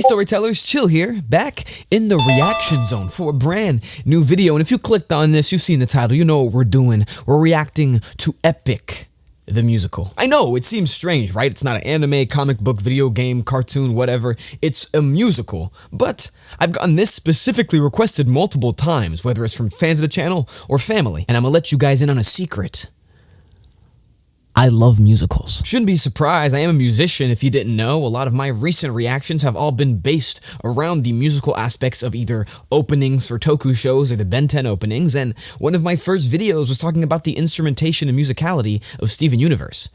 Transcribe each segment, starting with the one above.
Hey storytellers, Chill here, back in the reaction zone for a brand new video. And if you clicked on this, you've seen the title, you know what we're doing. We're reacting to Epic, the musical. I know, it seems strange, right? It's not an anime, comic book, video game, cartoon, whatever. It's a musical. But I've gotten this specifically requested multiple times, whether it's from fans of the channel or family. And I'm gonna let you guys in on a secret. I love musicals. Shouldn't be surprised, I am a musician if you didn't know. A lot of my recent reactions have all been based around the musical aspects of either openings for Toku shows or the Ben 10 openings, and one of my first videos was talking about the instrumentation and musicality of Steven Universe.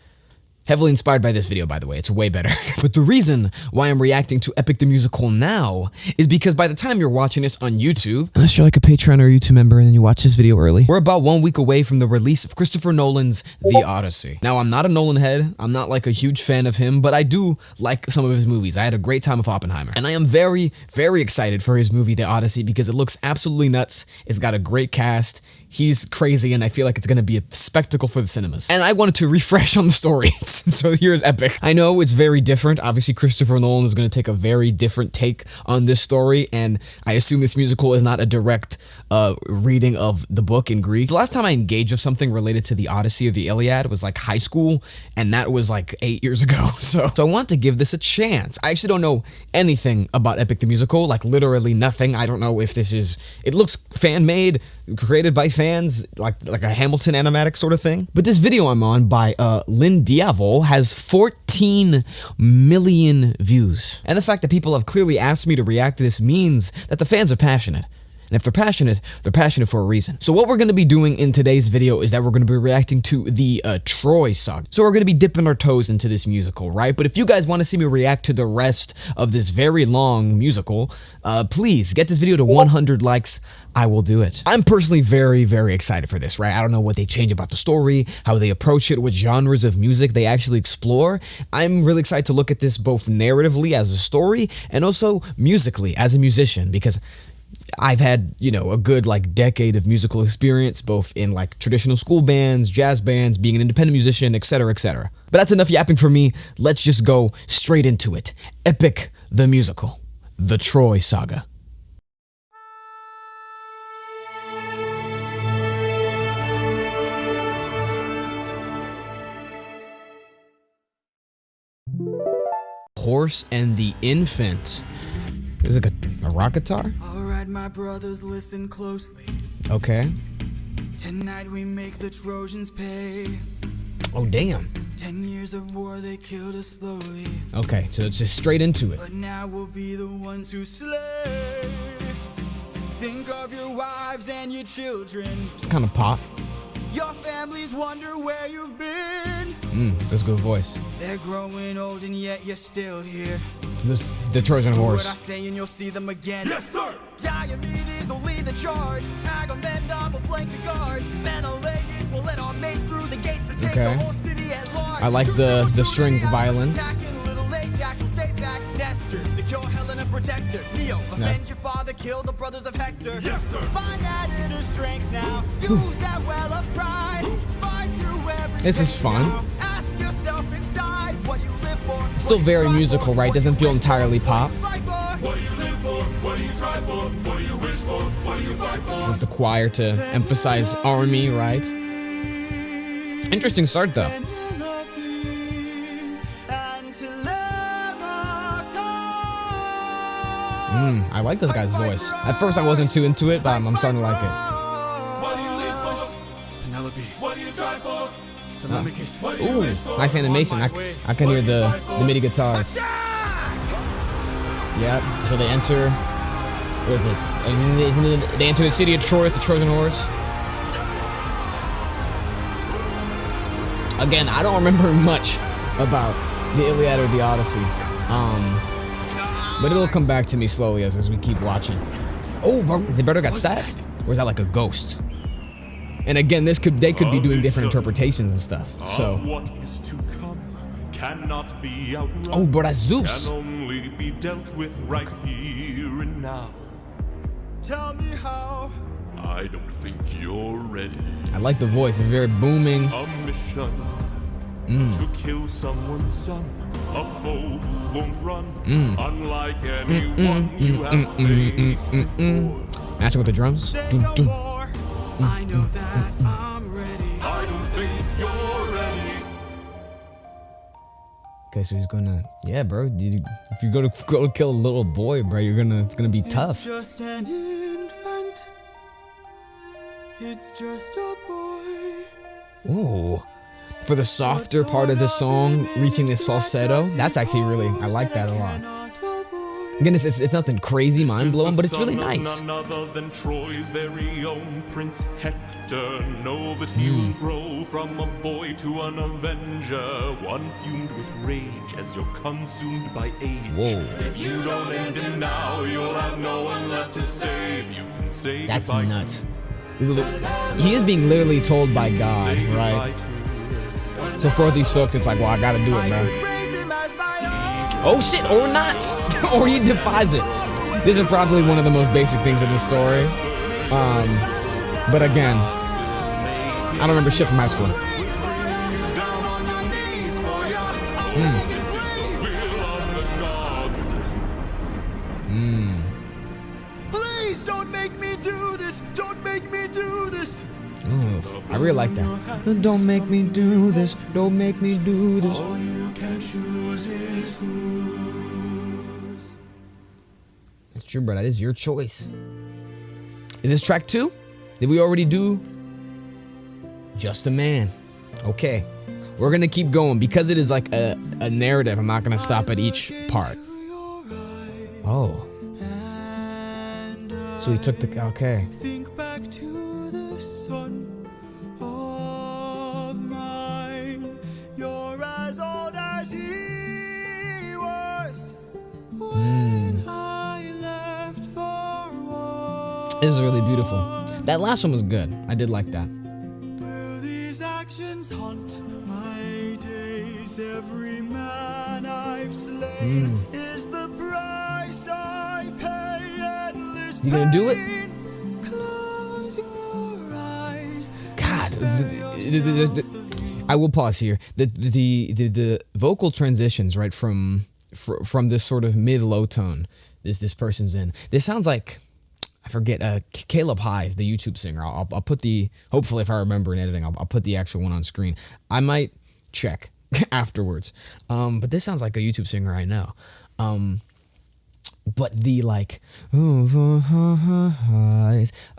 Heavily inspired by this video, by the way, it's way better. But the reason why I'm reacting to Epic the Musical now is because by the time you're watching this on YouTube, unless you're like a Patreon or YouTube member and then you watch this video early, we're about 1 week away from the release of Christopher Nolan's The Odyssey. Now, I'm not a Nolan head, I'm not like a huge fan of him, but I do like some of his movies. I had a great time with Oppenheimer. And I am very, very excited for his movie, The Odyssey, because it looks absolutely nuts. It's got a great cast. He's crazy, and I feel like it's gonna be a spectacle for the cinemas. And I wanted to refresh on the story, so here's Epic. I know it's very different. Obviously, Christopher Nolan is gonna take a very different take on this story, and I assume this musical is not a direct reading of the book in Greek. The last time I engaged with something related to the Odyssey or the Iliad was like high school, and that was like 8 years ago. So I want to give this a chance. I actually don't know anything about Epic the Musical, like literally nothing. I don't know if this is, it looks fan-made, created by fans, like a Hamilton animatic sort of thing. But this video I'm on by Lynn Diavol has 14 million views. And the fact that people have clearly asked me to react to this means that the fans are passionate. And if they're passionate for a reason. So what we're going to be doing in today's video is that we're going to be reacting to the Troy saga. So we're going to be dipping our toes into this musical, right? But if you guys want to see me react to the rest of this very long musical, please get this video to 100 likes. I will do it. I'm personally very, very excited for this, right? I don't know what they change about the story, how they approach it, what genres of music they actually explore. I'm really excited to look at this both narratively as a story and also musically as a musician, because I've had, you know, a good like decade of musical experience, both in like traditional school bands, jazz bands, being an independent musician, etc., etc. But that's enough yapping for me. Let's just go straight into it. Epic the Musical, the Troy Saga. Horse and the Infant. Is it a rock guitar? Alright, my brothers, listen closely. Okay. Tonight we make the Trojans pay. Oh, damn. 10 years of war, they killed us slowly. Okay, so it's just straight into it. But now we'll be the ones who slay. Think of your wives and your children. It's kind of pop. Your families wonder where you've been. That's a good voice. They're growing old and yet you're still here. This the Trojan horse. Do what I say and you'll see them again. Yes, sir! Diomedes will lead the charge. Agamemnon will flank the guards. Menelaus will let our mates through the gates to take the whole city at large. I like the strings violence. Little Ajax will stay back. Nestor, secure Helena, protector. Neo, avenge your father, kill the brothers of Hector. Yes, sir! Find that inner strength now. Use that well of pride. Fight through every This is fun. Ask yourself inside what you live for. It's still very musical, right? Doesn't feel entirely pop. What do you live for? What do you try for? What do you wish for? What do you fight for? With the choir to emphasize army, right? Interesting start though. I like this guy's voice. At first I wasn't too into it, but I'm starting to like it. What do you live for? Penelope. What do you try for? Telemachus. What do you Ooh, wish for? nice animation. I can hear the MIDI guitars. Yeah, so they enter. What is it? Isn't it? They enter the city of Troy with the Trojan horse. Again, I don't remember much about the Iliad or the Odyssey. But it'll come back to me slowly as we keep watching. Oh, the brother got stabbed? Or is that like a ghost? And again, they could be doing different interpretations and stuff. So. What is to come cannot be outrun. Oh, but that's Zeus. Can only be dealt with right here and now. Tell me how. I don't think you're ready. I like the voice, it's very booming. A mission To kill someone's son, a foe won't run. Unlike anyone you have faced before. Matching with the drums. Doom, doom. I know that I'm ready. I don't think you're ready. Okay, so he's gonna, yeah, bro. If you go to kill a little boy, bro, it's gonna be It's tough. just an infant. It's just a boy. Ooh. For the softer part of the song, reaching this falsetto, that's actually really, I like that a lot. Again, it's nothing crazy, mind-blowing, but it's really nice. None other than Troy's very own Prince Hector. Know that you'll grow from a boy to an avenger, one fumed with rage as you're consumed by age. Whoa. If you don't end him now, you'll have no one left to save. You can say That's goodbye. nuts. He is being literally told by God, right? So for these folks, it's like, well, I gotta do it, man. Raise him as my own. Oh shit, or not. Or he defies it. This is probably one of the most basic things in the story. But again, I don't remember shit from high school. Please don't make me do this. Don't make me do this. Ooh, I really like that. Don't make me do this. Don't make me do this. All you can choose is who's. It's true, bro. That is your choice. Is this track 2? Did we already do Just a Man? Okay. We're gonna keep going because it is like a narrative. I'm not gonna stop at each part. Oh. So he took the, okay. Think back to the son of mine. You're as old as he was when I left for war. This is really beautiful. That last one was good. I did like that. Will these actions haunt my days? Every man I've slain is the price I pay. Endless You gonna do it? pain. Close your eyes. God, I will pause here. The vocal transitions, right, from this sort of mid-low tone this person's in. This sounds like, I forget, Caleb Hyde, the YouTube singer. I'll put the, hopefully if I remember in editing, I'll put the actual one on screen. I might check afterwards. But this sounds like a YouTube singer I know. But the like,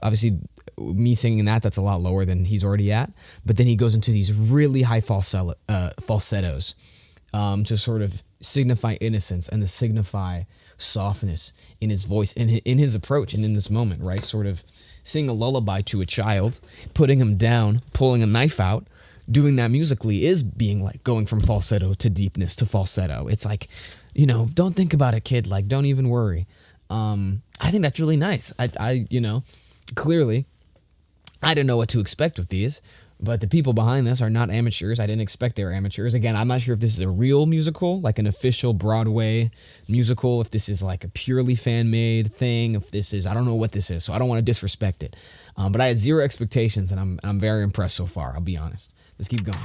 obviously me singing that's a lot lower than he's already at. But then he goes into these really high falsettos to sort of signify innocence and to signify softness in his voice, in his approach, and in this moment, right? Sort of sing a lullaby to a child, putting him down, pulling a knife out. Doing that musically is being like going from falsetto to deepness to falsetto. It's like, don't think about it, kid. Like, don't even worry. I think that's really nice. I clearly, I didn't know what to expect with these, but the people behind this are not amateurs. I didn't expect they were amateurs. Again, I'm not sure if this is a real musical, like an official Broadway musical, if this is like a purely fan-made thing, if this is, I don't know what this is, so I don't want to disrespect it. But I had zero expectations, and I'm very impressed so far, I'll be honest. Let's keep going.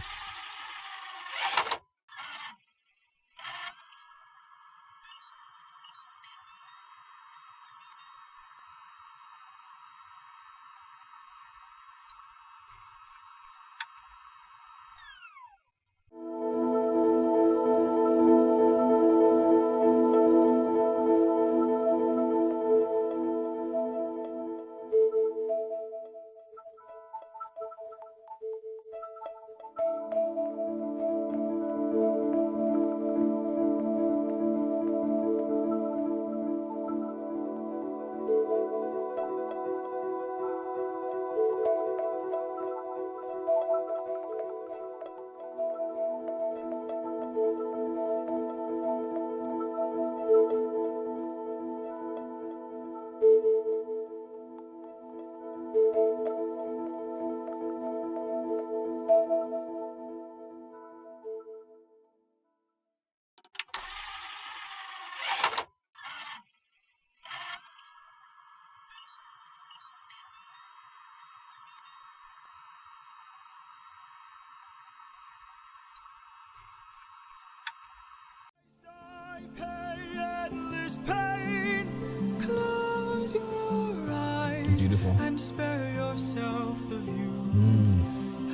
this pain. Close your eyes. Beautiful. And spare yourself the view.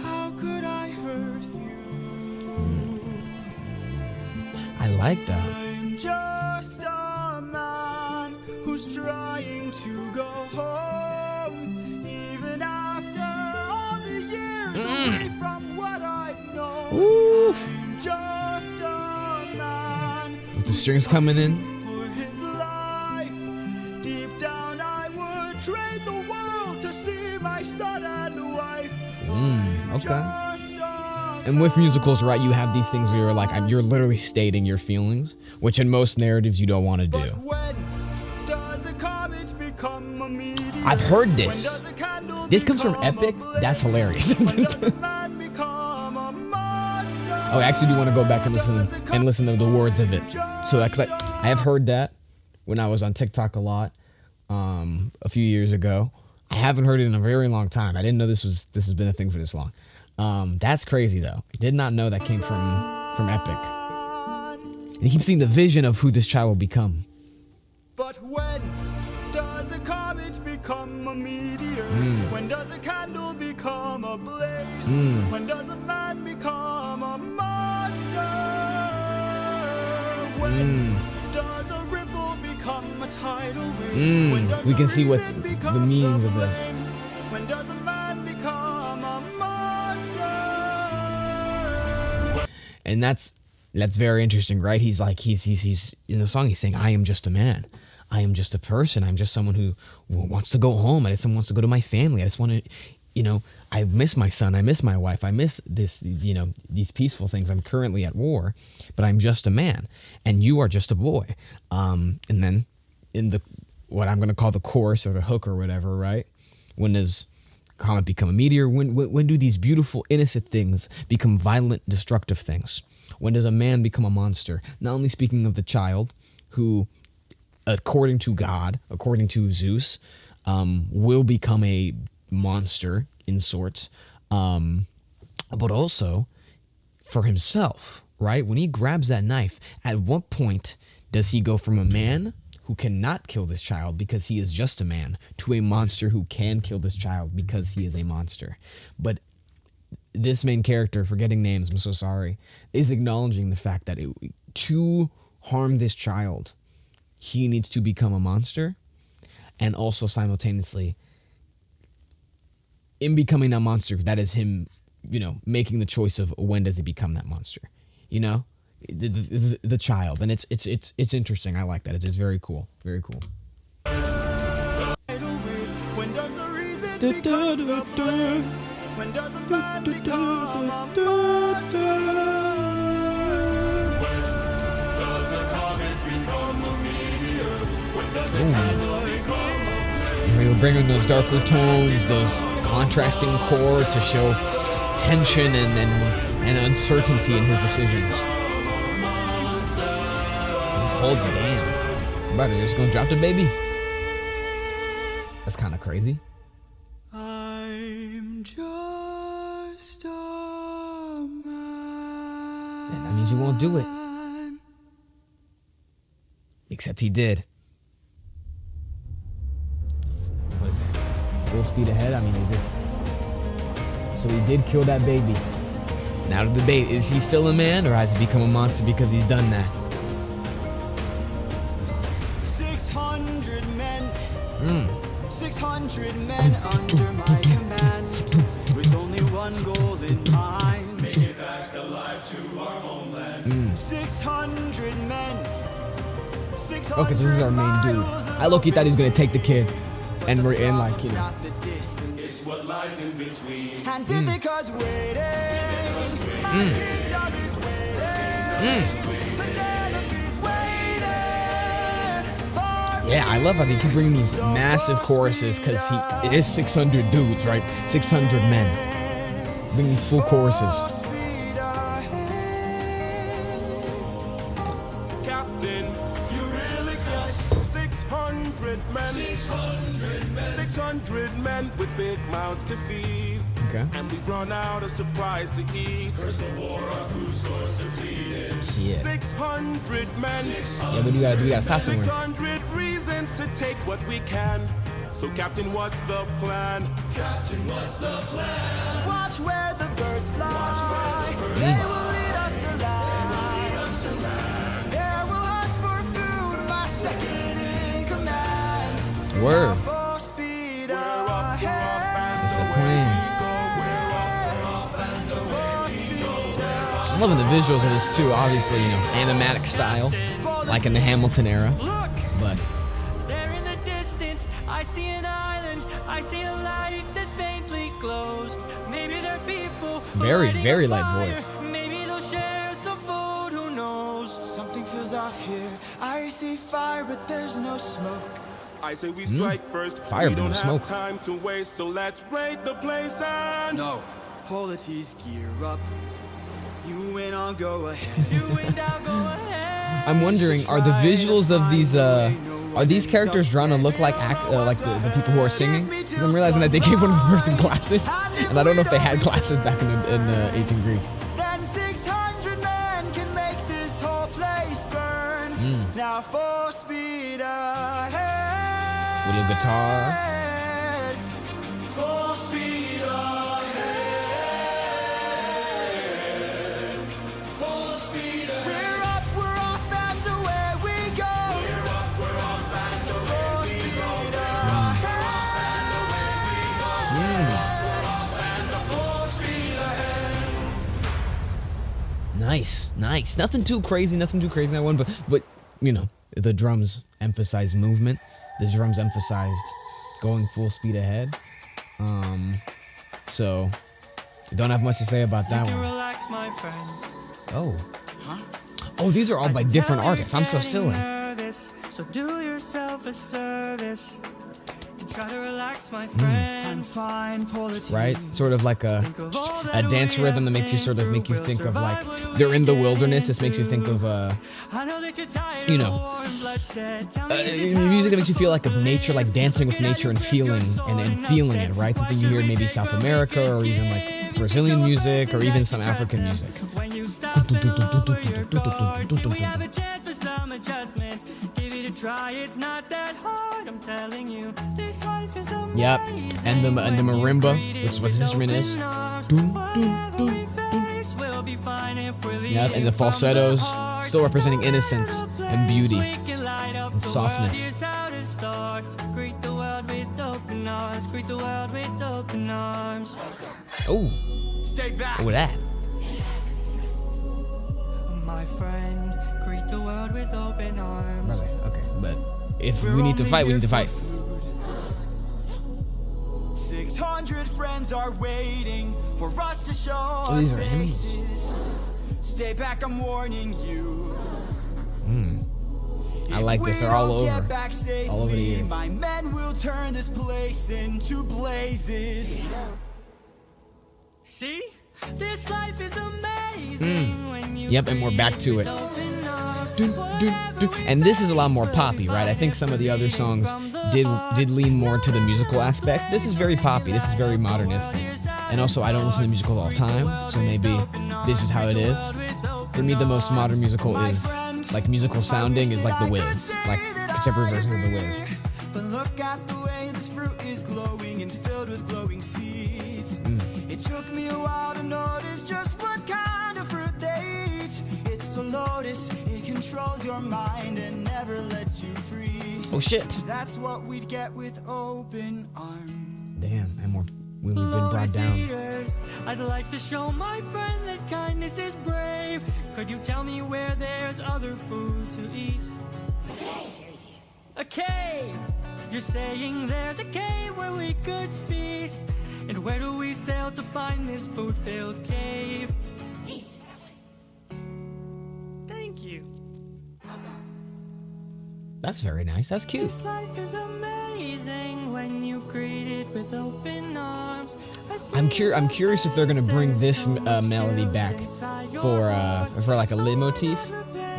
How could I hurt you? I like that. I'm just a man who's trying to go home, even after all the years away from what I know. I'm just a man With the strings coming in. for his life. Deep down, I would trade the world to see my son and wife. Okay. And with musicals, right, you have these things where you're like, you're literally stating your feelings, which in most narratives you don't want to do. But when does a comet become a meteor? I've heard When this. does a candle This comes from become a Epic. blaze? That's hilarious. When does a man become a monster? Oh, I actually do want to go back and listen to the words of it. So, cause I have heard that when I was on TikTok a lot, a few years ago. I haven't heard it in a very long time. I didn't know this has been a thing for this long. That's crazy though. Did not know that came from Epic. And he keeps seeing the vision of who this child will become. But when does a comet become a meteor? When does a candle become a blaze? When does a man become a monster? When does a ripple become a tidal wave? When does We a can see what reason the become meanings the of this. flame? When does a man become a monster? And that's very interesting, right? He's like, he's in the song, he's saying, I am just a man. I am just a person. I'm just someone who wants to go home. I just wants to go to my family. I just want to, I miss my son. I miss my wife. I miss this, these peaceful things. I'm currently at war, but I'm just a man and you are just a boy. And then in what I'm going to call the chorus or the hook or whatever, right? When does comet become a meteor? When do these beautiful, innocent things become violent, destructive things? When does a man become a monster? Not only speaking of the child who, according to God, according to Zeus, will become a monster in sorts, but also for himself, right? When he grabs that knife, at what point does he go from a man who cannot kill this child because he is just a man to a monster who can kill this child because he is a monster? But this main character, forgetting names, I'm so sorry, is acknowledging the fact that to harm this child, he needs to become a monster, and also simultaneously, in becoming that monster, that is him, making the choice of when does he become that monster, the child, and it's interesting. I like that. It's very cool, very cool. When does the reason become the blame? When does a man become a monster? Does a comet become a meteor? When does a candle become a blaze? He'll bring in those darker tones, those contrasting chords to show tension and uncertainty in his decisions. Hold damn. Brother, you're just gonna drop the baby? That's kind of crazy. I'm just a man. And that means you won't do it. Except he did. What is that? Full speed ahead? I mean, so he did kill that baby. Now the debate, is he still a man or has he become a monster because he's done that? 600 men. 600 men under my command, with only one goal in mind: make it back alive to our homeland. 600 men. 600 Okay, so this is our main dude. I low-key thought he was gonna take the kid, and we're in like, It's what lies in between. And Ithaca's waiting. My kingdom is waiting. Penelope's waiting. yeah, I love how they keep bringing these massive choruses because it is 600 dudes, right? 600 men. Bring these full choruses. Captain, you really just 600 men. 600 men with big mouths to feed. Okay. And we've run out of supplies to eat. First the war of whose source depleted. Yeah. 600 men. Yeah, but we gotta stop somewhere. 600 reasons to take what we can. So, Captain, what's the plan? Captain, what's the plan? Watch where the birds fly. They will lead us to land. There we'll hunt for food. My second in command. Word. For speed That's ahead. the plan. I'm loving the visuals of this too. Obviously, animatic style, like in the Hamilton era. Look, But there in the distance, I see an island. I see a light that faintly glows. Maybe they're people. Very, lighting very a light fire. voice. Maybe they'll share some food. Who knows? Something feels off here. I see fire, but there's no smoke. I say we strike first. Fire, we but no don't smoke. have time to waste, so let's raid the place and... No, polities gear up. You win, I'll go ahead. You win, I'll go ahead. I'm wondering, are the visuals of these are these characters drawn to look like the people who are singing? Because I'm realizing that they gave one person glasses, and I don't know if they had glasses back in ancient Greece. Then 600 men can make this whole place burn. Now full speed ahead. With a guitar. Full speed ahead. Full speed ahead. We're up, we're off, and away we go. We're up, we're off, and away we go. Full speed ahead. Nice. Nothing too crazy in that one, but the drums emphasize movement. The drums emphasized going full speed ahead. So don't have much to say about that one. Relax, my friend. Oh. Oh, these are all by different artists. I'm so silly. So do yourself a service and try to relax, my friend. Fine politics. Right? Sort of like a dance rhythm that makes you think of like they're in the wilderness. This makes you think of music that makes you feel like of nature, like dancing with nature and feeling it, right? Something you hear in maybe South America or even like Brazilian music or even some African music. When you stop to lower your guard, we have a chance for some adjustment. Give it a try, it's not that hard. I'm telling you, this life is amazing. Yep, and the marimba, which is what this instrument is. Yep, and the falsettos, still representing innocence and beauty and softness. Greet the world with open arms. Greet the world with open arms. Oh, Stay back, look at that. my friend. Greet the world with open arms. Brother, okay, but if we need to fight, we need to fight. 600 friends are waiting for us to show our these are enemies. faces. Stay back, I'm warning you. I like this. They're all over. All over the years. My men will turn this place into blazes. See? This life is amazing when you Yep, and we're back to it. And this is a lot more poppy, right? I think some of the other songs did lean more to the musical aspect. This is very poppy. This is very modernistic. And also, I don't listen to musicals all the time, so maybe this is how it is. For me, the most modern musical is, like, musical sounding is like The Wiz. Like, contemporary version of The Wiz. But look at the way this fruit is glowing and filled with glowing seeds. It took me a while to notice just what kind of fruit they eat. It's a lotus, it controls your mind and never lets you free. Oh, shit. That's what we'd get with open arms. Damn, and we've been brought down. Eaters, I'd like to show my friend that kindness is brave. Could you tell me where there's other food to eat? A cave! You're saying there's a cave where we could feast. And where do we sail to find this food-filled cave? Thank you. That's very nice. That's cute. This life is amazing when you greet it with open arms. I'm curious if they're gonna bring this melody back for like a leitmotif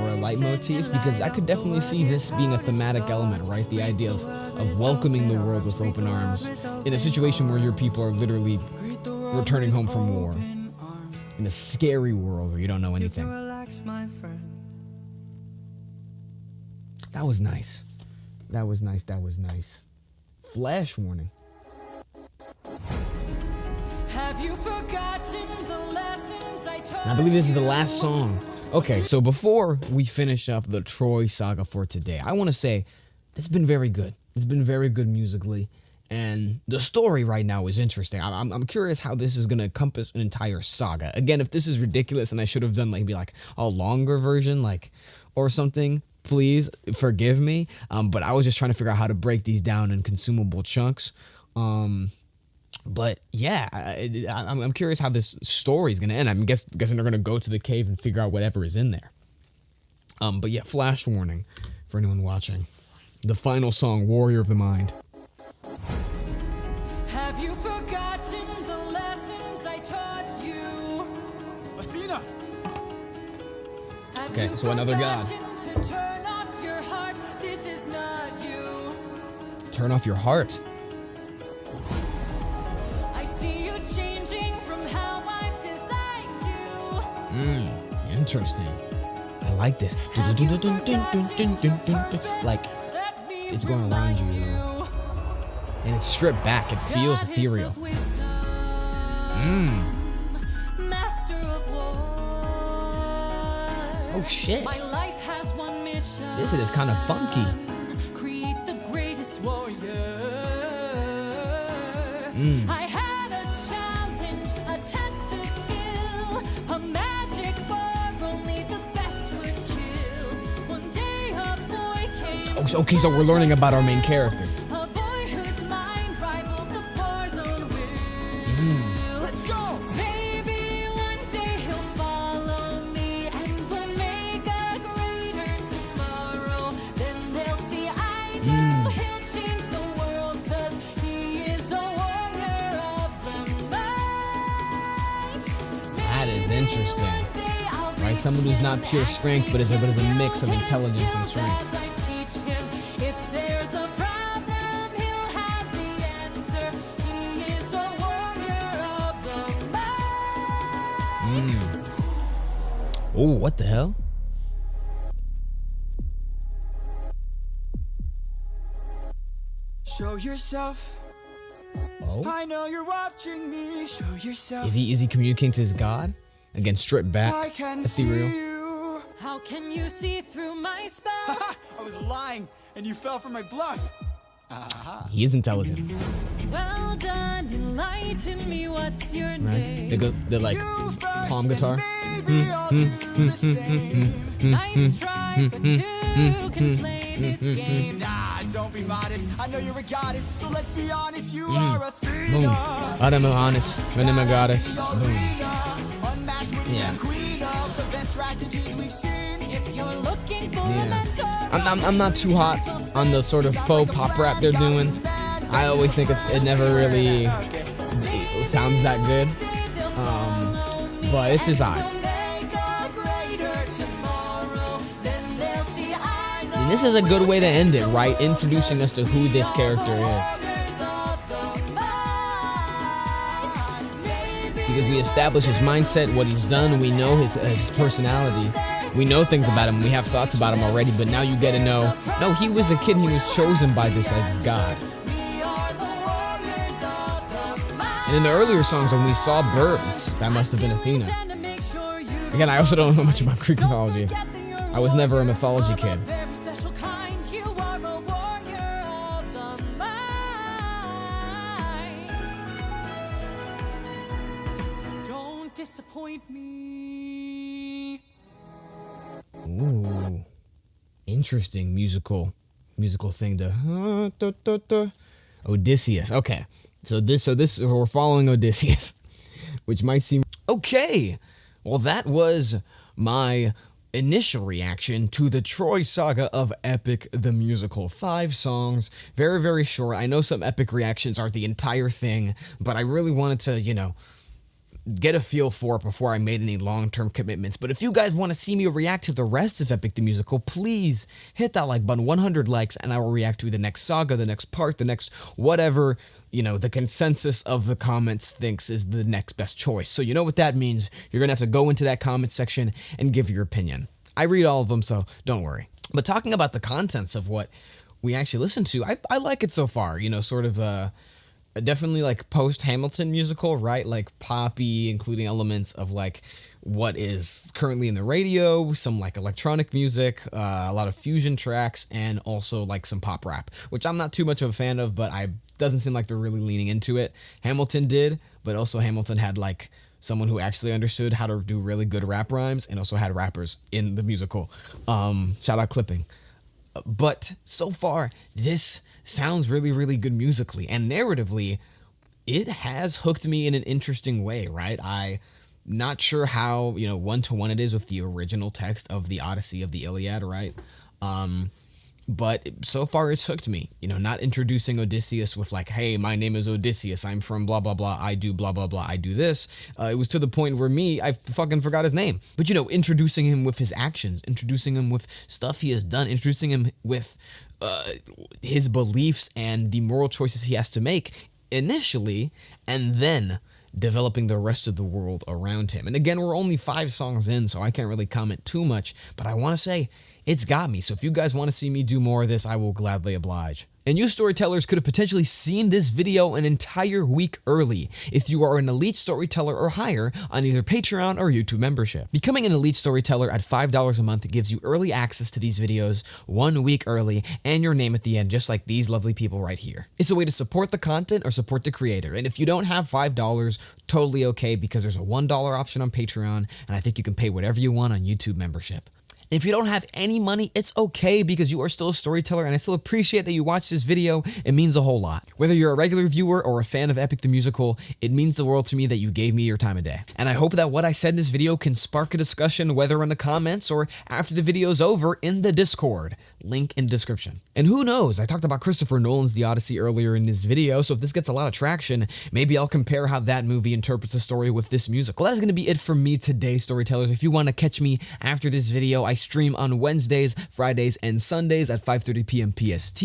or a leitmotif, because I could definitely see this being a thematic element, right? The idea of welcoming the world with open arms in a situation where your people are literally returning home from war in a scary world where you don't know anything. relax, my friend. That was nice. That was nice. That was nice. Flash warning. Have you forgotten the lessons I taught I believe this is the last song. Okay, so before we finish up the Troy saga for today, I want to say it's been very good. It's been very good musically, and the story right now is interesting. I'm curious how this is going to encompass an entire saga. Again, if this is ridiculous and I should have done maybe like a longer version, like or something, please forgive me. But I was just trying to figure out how to break these down in consumable chunks. But yeah, I'm curious how this story is gonna end. I'm guessing they're gonna go to the cave and figure out whatever is in there. But yeah, flash warning for anyone watching. The final song, Warrior of the Mind. Have you forgotten the lessons I taught you? Athena! Have Okay, you so another god. forgotten to turn off your heart? This is not you. Turn off your heart. I see you changing from how I've designed you. Interesting. I like this. Like, it's going around you. And it's stripped back. It feels ethereal. Master of war. Oh shit. My life has one mission. This is kind of funky. Create the greatest warrior. I had a challenge, a test of skill, a magic bar only the best would kill. One day a boy came. Okay, so we're learning about our main character. A boy whose mind rivaled the bar's own will. Let's go! Maybe one day he'll follow me and we'll make a greater tomorrow. Then they'll see I know he'll change the world, 'cause he is a warrior of the night. That is interesting. One day I'll Right, reach someone who's not him pure and strength, but is a mix of build his intelligence and skills strength. as I teach him. If there's a problem, he'll have the answer. He is a warrior of the night. Oh, what the hell? Show yourself. Oh, I know you're watching me. Show yourself. is he communicating to his god? Again, stripped I back, can ethereal. see you. How can you see through my spell? Haha, I was lying, and you fell for my bluff. He is intelligent, Well done, enlighten me. What's your right? name? They're like You first palm and guitar. maybe I'll do the same. Nice try, but you can play this game. Nah, don't be modest. I know you're a goddess, so let's be honest. You are a Boom. Athena. I'm honest. When I'm a goddess. Boom. Unmatched with Yeah. the queen of the best strategies we've seen. If you're looking for Yeah. a mentor, I'm not too hot on the sort of faux pop rap they're doing. I always think it never really sounds that good. But it's his eye. And this is a good way to end it, right? Introducing us to who this character is. Because we establish his mindset, what he's done, we know his personality. We know things about him, we have thoughts about him already, but now you get to know, no, he was a kid, he was chosen by this as God. And in the earlier songs when we saw birds, that must have been Athena. Again, I also don't know much about Greek mythology. I was never a mythology kid. Very special kind, you are a warrior of the mind. Don't disappoint me. Ooh, interesting musical thing to Odysseus. Okay, so this we're following Odysseus, which might seem okay. Well, that was my initial reaction to the Troy Saga of Epic the Musical. 5 songs, very, very short. I know some Epic reactions are the entire thing, but I really wanted to, get a feel for it before I made any long-term commitments. But if you guys want to see me react to the rest of Epic the Musical, please hit that like button, 100 likes, and I will react to the next saga, the next part, the next whatever, the consensus of the comments thinks is the next best choice. So you know what that means. You're going to have to go into that comment section and give your opinion. I read all of them, so don't worry. But talking about the contents of what we actually listen to, I like it so far, sort of definitely like post-Hamilton musical, right? Like poppy, including elements of like what is currently in the radio, some like electronic music, a lot of fusion tracks, and also like some pop rap, which I'm not too much of a fan of, but doesn't seem like they're really leaning into it. Hamilton did, but also Hamilton had like someone who actually understood how to do really good rap rhymes and also had rappers in the musical. Shout out Clipping. But so far, this sounds really, really good musically, and narratively, it has hooked me in an interesting way, right? I'm not sure how, one-to-one it is with the original text of the Odyssey of the Iliad, right? But so far it's hooked me, not introducing Odysseus with like, hey, my name is Odysseus, I'm from blah, blah, blah, I do blah, blah, blah, I do this. It was to the point where I fucking forgot his name. But, introducing him with his actions, introducing him with stuff he has done, introducing him with his beliefs and the moral choices he has to make initially, and then developing the rest of the world around him. And again, we're only 5 songs in, so I can't really comment too much, but I want to say it's got me. So if you guys want to see me do more of this, I will gladly oblige. And you storytellers could have potentially seen this video an entire week early if you are an elite storyteller or higher on either Patreon or YouTube membership. Becoming an elite storyteller at $5 a month gives you early access to these videos 1 week early and your name at the end, just like these lovely people right here. It's a way to support the content or support the creator. And if you don't have $5, totally okay, because there's a $1 option on Patreon, and I think you can pay whatever you want on YouTube membership. If you don't have any money, it's okay, because you are still a storyteller, and I still appreciate that you watched this video. It means a whole lot. Whether you're a regular viewer or a fan of Epic the Musical, it means the world to me that you gave me your time of day. And I hope that what I said in this video can spark a discussion, whether in the comments or after the video's over in the Discord. Link in description. And who knows, I talked about Christopher Nolan's The Odyssey earlier in this video, so if this gets a lot of traction, maybe I'll compare how that movie interprets the story with this musical. That is going to be it for me today, storytellers. If you want to catch me after this video, I stream on Wednesdays, Fridays, and Sundays at 5:30 p.m. PST.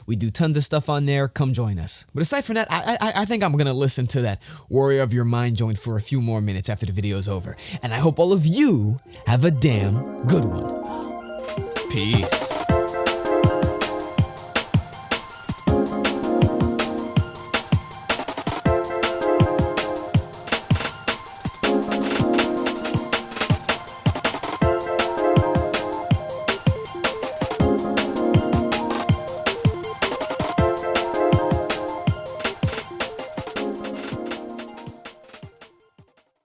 We do tons of stuff on there. Come join us. But aside from that, I think I'm going to listen to that Warrior of Your Mind joint for a few more minutes after the video is over. And I hope all of you have a damn good one. Peace.